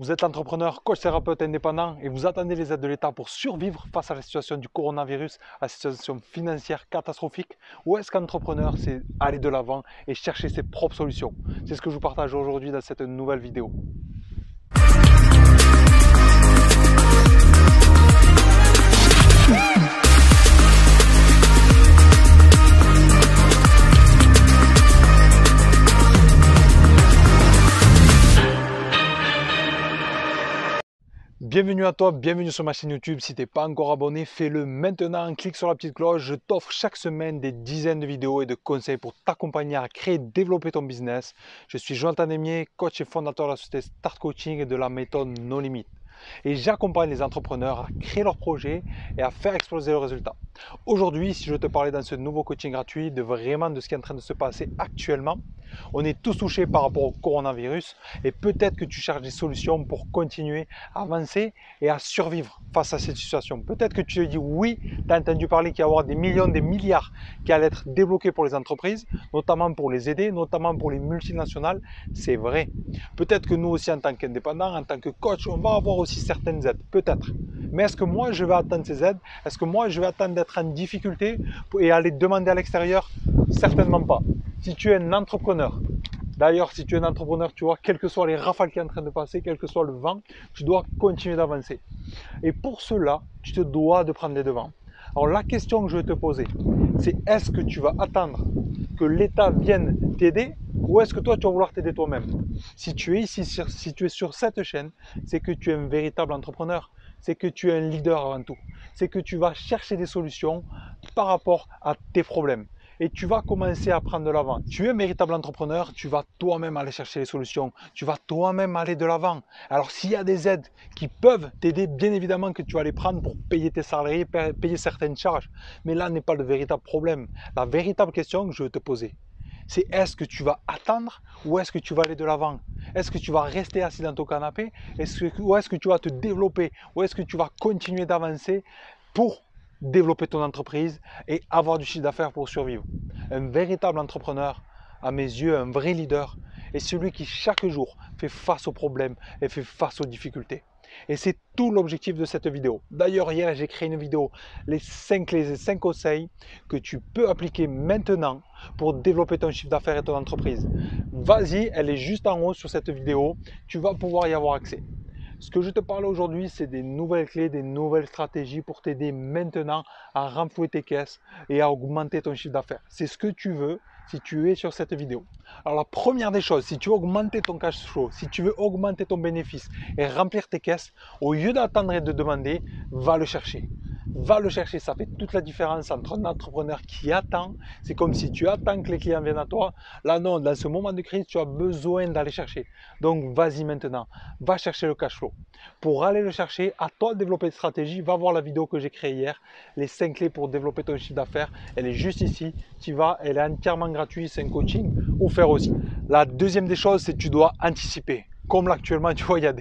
Vous êtes entrepreneur, coach thérapeute indépendant et vous attendez les aides de l'État pour survivre face à la situation du coronavirus, à la situation financière catastrophique? Ou est-ce qu'entrepreneur, c'est aller de l'avant et chercher ses propres solutions? C'est ce que je vous partage aujourd'hui dans cette nouvelle vidéo. Bienvenue à toi, bienvenue sur ma chaîne YouTube. Si tu n'es pas encore abonné, fais-le maintenant, clique sur la petite cloche. Je t'offre chaque semaine des dizaines de vidéos et de conseils pour t'accompagner à créer et développer ton business. Je suis Jonathan Demier, coach et fondateur de la société Start Coaching et de la méthode No Limit. Et j'accompagne les entrepreneurs à créer leurs projets et à faire exploser leurs résultats. Aujourd'hui, si je veux te parler dans ce nouveau coaching gratuit de ce qui est en train de se passer actuellement, on est tous touchés par rapport au coronavirus et peut-être que tu cherches des solutions pour continuer à avancer et à survivre face à cette situation. Peut-être que tu te dis oui, tu as entendu parler qu'il y a avoir des millions, des milliards qui allaient être débloqués pour les entreprises, notamment pour les aider, notamment pour les multinationales. C'est vrai. Peut-être que nous aussi en tant qu'indépendants, en tant que coach, on va avoir aussi certaines aides, peut-être. Mais est-ce que moi je vais attendre ces aides? Est-ce que moi je vais attendre d'être en difficulté et aller demander à l'extérieur? Certainement pas. Si tu es un entrepreneur, d'ailleurs si tu es un entrepreneur, tu vois, quelles que soient les rafales qui sont en train de passer, quel que soit le vent, tu dois continuer d'avancer. Et pour cela, tu te dois de prendre les devants. Alors la question que je vais te poser, c'est est-ce que tu vas attendre que l'État vienne t'aider ou est-ce que toi tu vas vouloir t'aider toi-même? Si tu es ici, si tu es sur cette chaîne, c'est que tu es un véritable entrepreneur. C'est que tu es un leader avant tout. C'est que tu vas chercher des solutions par rapport à tes problèmes. Et tu vas commencer à prendre de l'avant. Tu es un véritable entrepreneur, tu vas toi-même aller chercher les solutions. Tu vas toi-même aller de l'avant. Alors s'il y a des aides qui peuvent t'aider, bien évidemment que tu vas les prendre pour payer tes salariés, payer certaines charges. Mais là n'est pas le véritable problème. La véritable question que je veux te poser, c'est est-ce que tu vas attendre ou est-ce que tu vas aller de l'avant? Est-ce que tu vas rester assis dans ton canapé ou est-ce que tu vas te développer? Ou est-ce que tu vas continuer d'avancer pour développer ton entreprise et avoir du chiffre d'affaires pour survivre? Un véritable entrepreneur, à mes yeux, un vrai leader, est celui qui chaque jour fait face aux problèmes et fait face aux difficultés. Et c'est tout l'objectif de cette vidéo. D'ailleurs, hier, j'ai créé une vidéo, les 5 conseils que tu peux appliquer maintenant pour développer ton chiffre d'affaires et ton entreprise. Vas-y, elle est juste en haut sur cette vidéo. Tu vas pouvoir y avoir accès. Ce que je te parle aujourd'hui, c'est des nouvelles clés, des nouvelles stratégies pour t'aider maintenant à renflouer tes caisses et à augmenter ton chiffre d'affaires. C'est ce que tu veux si tu es sur cette vidéo. Alors la première des choses, si tu veux augmenter ton cash flow, si tu veux augmenter ton bénéfice et remplir tes caisses, au lieu d'attendre et de demander, va le chercher. Va le chercher, ça fait toute la différence entre un entrepreneur qui attend, c'est comme si tu attends que les clients viennent à toi. Là non, dans ce moment de crise, tu as besoin d'aller chercher. Donc vas-y maintenant, va chercher le cash flow. Pour aller le chercher, à toi de développer une stratégie, va voir la vidéo que j'ai créée hier, les 5 clés pour développer ton chiffre d'affaires. Elle est juste ici, tu vas, elle est entièrement gratuite, c'est un coaching offert aussi. La deuxième des choses, c'est que tu dois anticiper. Comme là actuellement, tu vois, il y a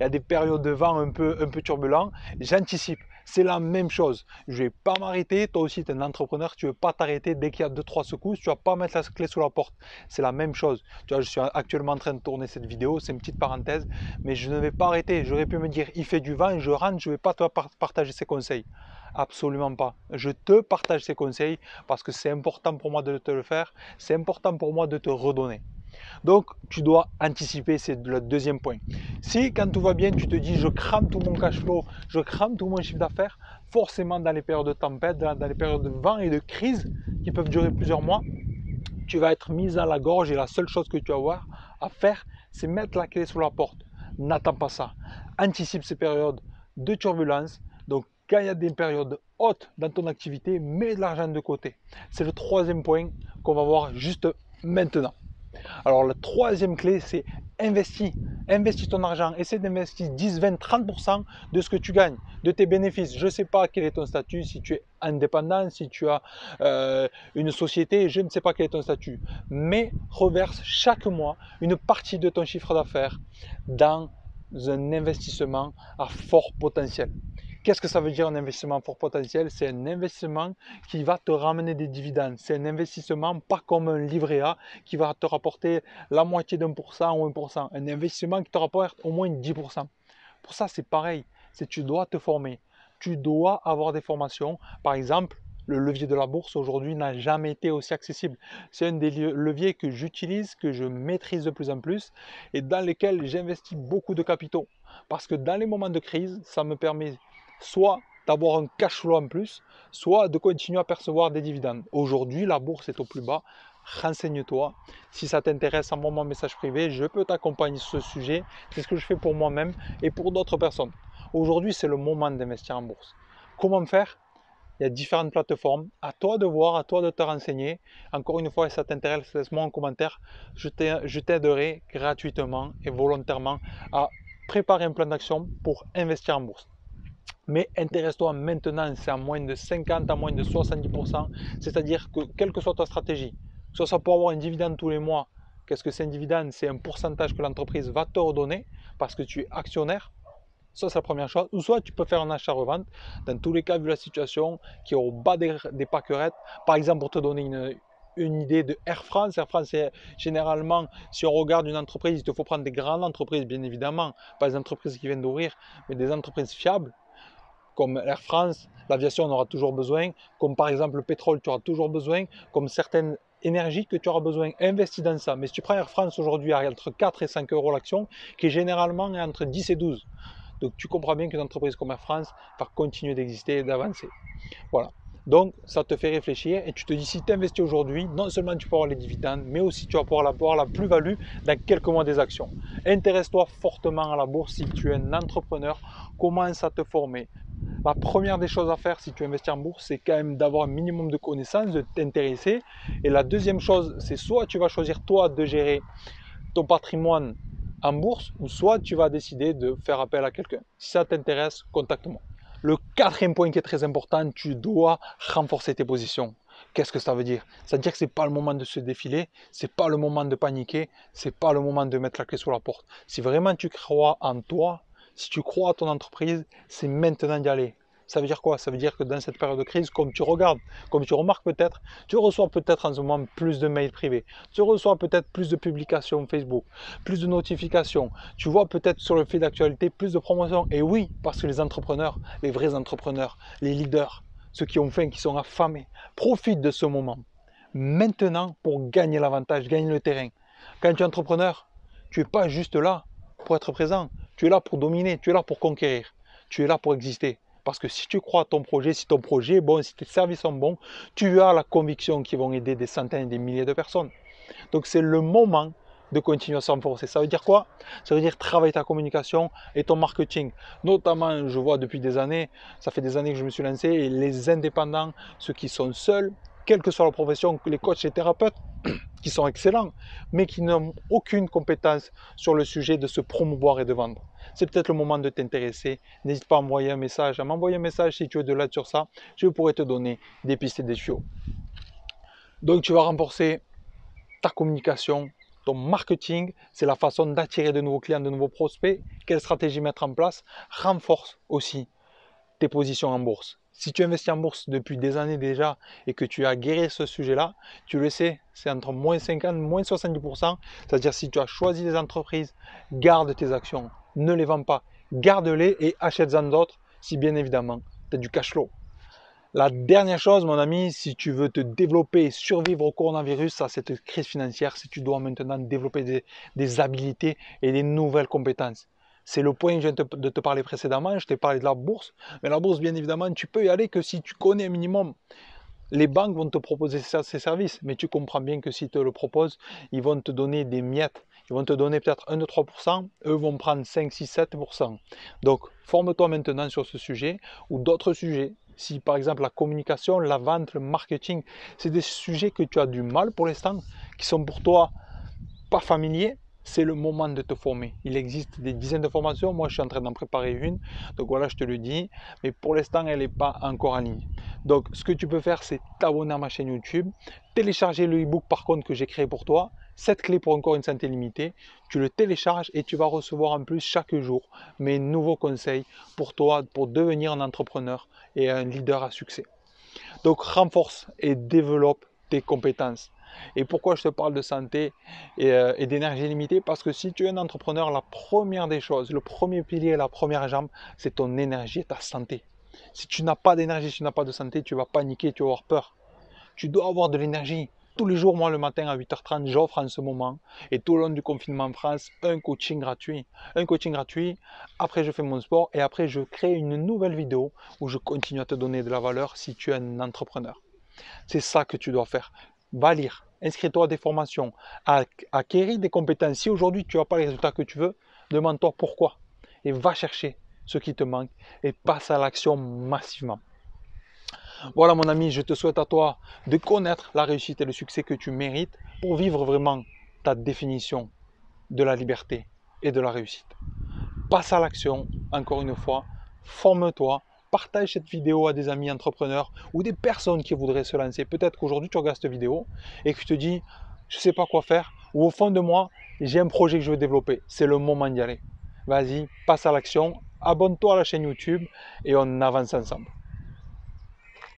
des périodes de vent un peu turbulents, j'anticipe. C'est la même chose. Je ne vais pas m'arrêter. Toi aussi, tu es un entrepreneur. Tu ne veux pas t'arrêter dès qu'il y a 2-3 secousses. Tu ne vas pas mettre la clé sous la porte. C'est la même chose. Tu vois, je suis actuellement en train de tourner cette vidéo. C'est une petite parenthèse. Mais je ne vais pas arrêter. J'aurais pu me dire, il fait du vent, je rentre. Je ne vais pas te partager ces conseils. Absolument pas. Je te partage ces conseils parce que c'est important pour moi de te le faire. C'est important pour moi de te redonner. Donc, tu dois anticiper, c'est le deuxième point. Si quand tout va bien, tu te dis je crame tout mon cash flow, je crame tout mon chiffre d'affaires, forcément dans les périodes de tempête, dans les périodes de vent et de crise qui peuvent durer plusieurs mois, tu vas être mis à la gorge et la seule chose que tu vas avoir à faire, c'est mettre la clé sous la porte. N'attends pas ça. Anticipe ces périodes de turbulence. Donc, quand il y a des périodes hautes dans ton activité, mets de l'argent de côté. C'est le troisième point qu'on va voir juste maintenant. Alors la troisième clé, c'est investis. Investis ton argent. Essaie d'investir 10, 20, 30% de ce que tu gagnes, de tes bénéfices. Je ne sais pas quel est ton statut, si tu es indépendant, si tu as une société, je ne sais pas quel est ton statut. Mais reverse chaque mois une partie de ton chiffre d'affaires dans un investissement à fort potentiel. Qu'est-ce que ça veut dire un investissement fort potentiel? C'est un investissement qui va te ramener des dividendes. C'est un investissement pas comme un livret A qui va te rapporter la moitié d'1% ou 1%. Un investissement qui te rapporte au moins 10%. Pour ça, c'est pareil. C'est tu dois te former. Tu dois avoir des formations. Par exemple, le levier de la bourse aujourd'hui n'a jamais été aussi accessible. C'est un des leviers que j'utilise, que je maîtrise de plus en plus et dans lesquels j'investis beaucoup de capitaux. Parce que dans les moments de crise, ça me permet soit d'avoir un cash flow en plus, soit de continuer à percevoir des dividendes. Aujourd'hui, la bourse est au plus bas. Renseigne-toi. Si ça t'intéresse, envoie-moi un message privé. Je peux t'accompagner sur ce sujet. C'est ce que je fais pour moi-même et pour d'autres personnes. Aujourd'hui, c'est le moment d'investir en bourse. Comment faire? Il y a différentes plateformes. À toi de voir, à toi de te renseigner. Encore une fois, si ça t'intéresse, laisse-moi un commentaire. Je t'aiderai gratuitement et volontairement à préparer un plan d'action pour investir en bourse. Mais intéresse-toi maintenant, c'est à moins de 50, à moins de 70%. C'est-à-dire que quelle que soit ta stratégie, soit ça pour avoir un dividende tous les mois. Qu'est-ce que c'est un dividende? C'est un pourcentage que l'entreprise va te redonner parce que tu es actionnaire. Ça, c'est la première chose. Ou soit tu peux faire un achat-revente. Dans tous les cas, vu la situation, qui est au bas des pâquerettes. Par exemple, pour te donner une idée de Air France. Air France, c'est généralement, si on regarde une entreprise, il te faut prendre des grandes entreprises, bien évidemment. Pas des entreprises qui viennent d'ouvrir, mais des entreprises fiables. Comme Air France, l'aviation, on aura toujours besoin. Comme par exemple le pétrole, tu auras toujours besoin. Comme certaines énergies que tu auras besoin, investis dans ça. Mais si tu prends Air France aujourd'hui à entre 4 et 5 euros l'action, qui est généralement entre 10 et 12. Donc tu comprends bien qu'une entreprise comme Air France va continuer d'exister et d'avancer. Voilà. Donc ça te fait réfléchir et tu te dis si tu investis aujourd'hui, non seulement tu peux avoir les dividendes, mais aussi tu vas pouvoir avoir la plus-value dans quelques mois des actions. Intéresse-toi fortement à la bourse si tu es un entrepreneur, commence à te former. La première des choses à faire si tu investis en bourse, c'est quand même d'avoir un minimum de connaissances, de t'intéresser. Et la deuxième chose, c'est soit tu vas choisir toi de gérer ton patrimoine en bourse, ou soit tu vas décider de faire appel à quelqu'un. Si ça t'intéresse, contacte-moi. Le quatrième point qui est très important, tu dois renforcer tes positions. Qu'est-ce que ça veut dire? Ça veut dire que ce n'est pas le moment de se défiler, ce n'est pas le moment de paniquer, ce n'est pas le moment de mettre la clé sous la porte. Si vraiment tu crois en toi, si tu crois à ton entreprise, c'est maintenant d'y aller. Ça veut dire quoi? Ça veut dire que dans cette période de crise, comme tu regardes, comme tu remarques peut-être, tu reçois peut-être en ce moment plus de mails privés, tu reçois peut-être plus de publications Facebook, plus de notifications, tu vois peut-être sur le fil d'actualité plus de promotions. Et oui, parce que les entrepreneurs, les vrais entrepreneurs, les leaders, ceux qui ont faim, qui sont affamés, profitent de ce moment maintenant pour gagner l'avantage, gagner le terrain. Quand tu es entrepreneur, tu n'es pas juste là pour être présent, tu es là pour dominer, tu es là pour conquérir, tu es là pour exister. Parce que si tu crois à ton projet, si ton projet est bon, si tes services sont bons, tu as la conviction qu'ils vont aider des centaines et des milliers de personnes. Donc c'est le moment de continuer à s'enforcer. Ça veut dire quoi? Ça veut dire travailler ta communication et ton marketing. Notamment, je vois depuis des années, ça fait des années que je me suis lancé, et les indépendants, ceux qui sont seuls, quelle que soit la profession, les coachs et thérapeutes, qui sont excellents, mais qui n'ont aucune compétence sur le sujet de se promouvoir et de vendre. C'est peut-être le moment de t'intéresser. N'hésite pas à m'envoyer un message, si tu veux de l'aide sur ça. Je pourrais te donner des pistes et des tuyaux. Donc tu vas renforcer ta communication, ton marketing, c'est la façon d'attirer de nouveaux clients, de nouveaux prospects. Quelle stratégie mettre en place? Renforce aussi tes positions en bourse. Si tu investis en bourse depuis des années déjà et que tu as guéri ce sujet-là, tu le sais, c'est entre moins 50 et moins 70%. C'est-à-dire si tu as choisi des entreprises, garde tes actions, ne les vends pas, garde-les et achète-en d'autres si bien évidemment tu as du cash flow. La dernière chose, mon ami, si tu veux te développer et survivre au coronavirus, à cette crise financière, c'est que tu dois maintenant développer des habilités et des nouvelles compétences. C'est le point que je viens de te parler précédemment. Je t'ai parlé de la bourse. Mais la bourse, bien évidemment, tu peux y aller que si tu connais un minimum. Les banques vont te proposer ces services, mais tu comprends bien que s'ils te le proposent, ils vont te donner des miettes. Ils vont te donner peut-être 1, 2, 3%, eux vont prendre 5, 6, 7%. Donc, forme-toi maintenant sur ce sujet ou d'autres sujets. Si par exemple la communication, la vente, le marketing, c'est des sujets que tu as du mal pour l'instant, qui sont pour toi pas familiers, c'est le moment de te former. Il existe des dizaines de formations, moi je suis en train d'en préparer une, donc voilà, je te le dis, mais pour l'instant elle n'est pas encore en ligne. Donc ce que tu peux faire, c'est t'abonner à ma chaîne YouTube, télécharger le e-book par contre que j'ai créé pour toi. 7 clés pour encore une santé limitée. Tu le télécharges et tu vas recevoir en plus chaque jour mes nouveaux conseils pour toi, pour devenir un entrepreneur et un leader à succès. Donc renforce et développe tes compétences. Et pourquoi je te parle de santé et d'énergie limitée? Parce que si tu es un entrepreneur, la première des choses, le premier pilier, la première jambe, c'est ton énergie et ta santé. Si tu n'as pas d'énergie, si tu n'as pas de santé, tu vas paniquer, tu vas avoir peur. Tu dois avoir de l'énergie. Tous les jours, moi, le matin à 8h30, j'offre en ce moment, et tout le long du confinement en France, un coaching gratuit. Un coaching gratuit, après je fais mon sport, et après je crée une nouvelle vidéo où je continue à te donner de la valeur si tu es un entrepreneur. C'est ça que tu dois faire. Va lire, inscris-toi à des formations, acquérir des compétences. Si aujourd'hui tu n'as pas les résultats que tu veux, demande-toi pourquoi. Et va chercher ce qui te manque et passe à l'action massivement. Voilà mon ami, je te souhaite à toi de connaître la réussite et le succès que tu mérites pour vivre vraiment ta définition de la liberté et de la réussite. Passe à l'action, encore une fois, forme-toi, partage cette vidéo à des amis entrepreneurs ou des personnes qui voudraient se lancer. Peut-être qu'aujourd'hui tu regardes cette vidéo et que tu te dis, je ne sais pas quoi faire, ou au fond de moi, j'ai un projet que je veux développer. C'est le moment d'y aller. Vas-y, passe à l'action, abonne-toi à la chaîne YouTube et on avance ensemble.